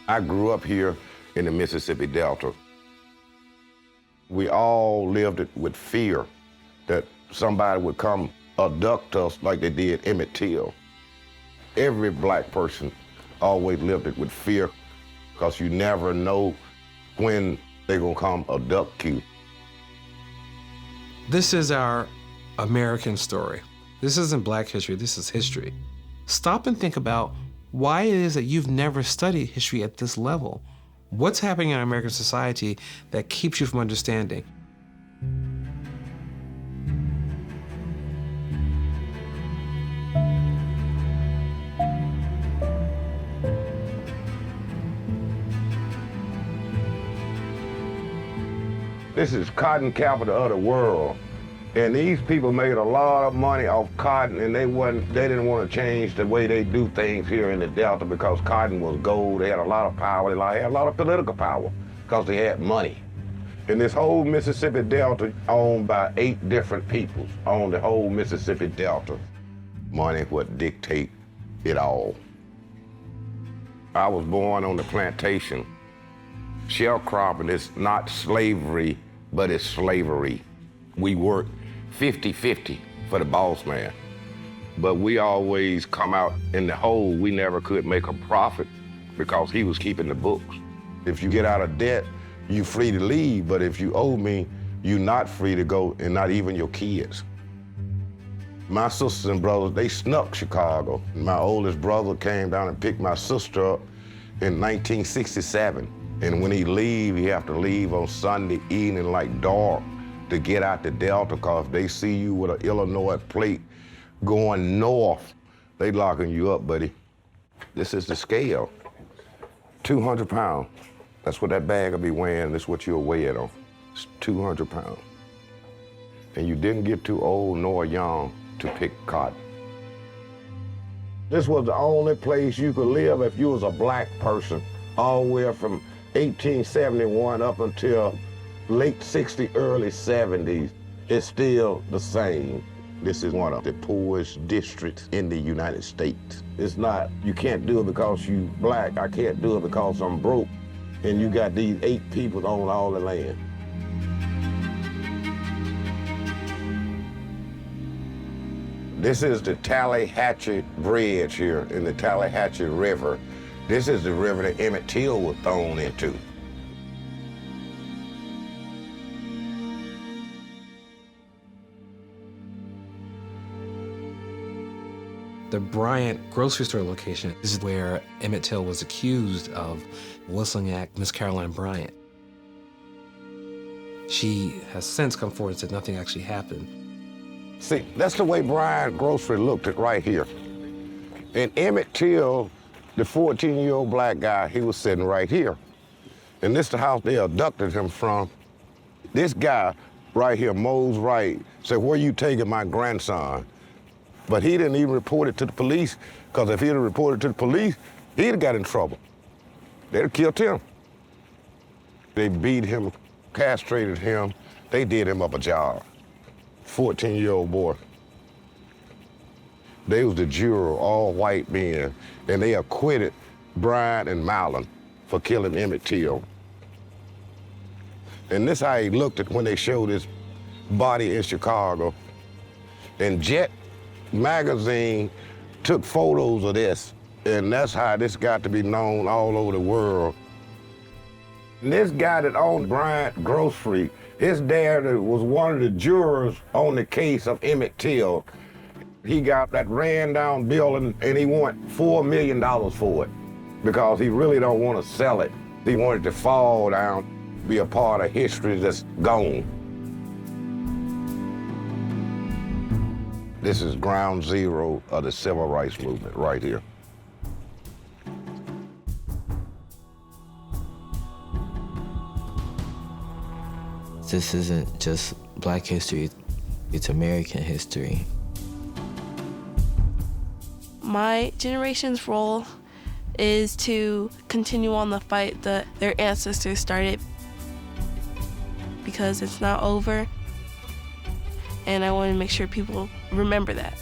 I grew up here in the Mississippi Delta. We all lived it with fear that somebody would come abduct us like they did Emmett Till. Every black person always lived it with fear because you never know when they're gonna come abduct you. This is our American story. This isn't Black history, this is history. Stop and think about why it is that you've never studied history at this level. What's happening in American society that keeps you from understanding? This is cotton capital of the world. And these people made a lot of money off cotton, and they didn't want to change the way they do things here in the Delta because cotton was gold. They had a lot of power. They had a lot of political power because they had money. And this whole Mississippi Delta owned by 8 different peoples on the whole Mississippi Delta. Money would dictate it all. I was born on the plantation. Sharecropping is not slavery, but it's slavery. We work 50-50 for the boss man. But we always come out in the hole. We never could make a profit because he was keeping the books. If you get out of debt, you're free to leave, but if you owe me, you're not free to go, and not even your kids. My sisters and brothers, they snuck Chicago. My oldest brother came down and picked my sister up in 1967. And when he leave, he have to leave on Sunday evening like dark to get out the Delta, because if they see you with an Illinois plate going north, they locking you up, buddy. This is the scale, 200 pounds. That's what that bag will be weighing. That's what you'll weigh it on. It's 200 pounds. And you didn't get too old nor young to pick cotton. This was the only place you could live if you was a black person, all the way from 1871 up until late 60s, early 70s. It's still the same. This is one of the poorest districts in the United States. It's not, you can't do it because you black. I can't do it because I'm broke. And you got these 8 people on all the land. This is the Tallahatchie Bridge here in the Tallahatchie River. This is the river that Emmett Till was thrown into. The Bryant grocery store location is where Emmett Till was accused of whistling at Miss Caroline Bryant. She has since come forward and said nothing actually happened. See, that's the way Bryant Grocery looked at right here. And Emmett Till, the 14-year-old black guy, he was sitting right here. And this is the house they abducted him from. This guy right here, Mose Wright, said, "Where you taking my grandson?" But he didn't even report it to the police, because if he'd have reported to the police, he'd have got in trouble. They'd have killed him. They beat him, castrated him. They did him up a job. 14-year-old boy. They was the jury, all white men, and they acquitted Bryant and Mallon for killing Emmett Till. And this how he looked at when they showed his body in Chicago. And Jet magazine took photos of this, and that's how this got to be known all over the world. And this guy that owned Bryant Grocery, his dad was one of the jurors on the case of Emmett Till. He got that ran down building, and he wanted $4 million for it because he really don't want to sell it. He wanted to fall down, be a part of history that's gone. This is ground zero of the civil rights movement right here. This isn't just Black history, it's American history. My generation's role is to continue on the fight that their ancestors started, because it's not over, and I want to make sure people remember that.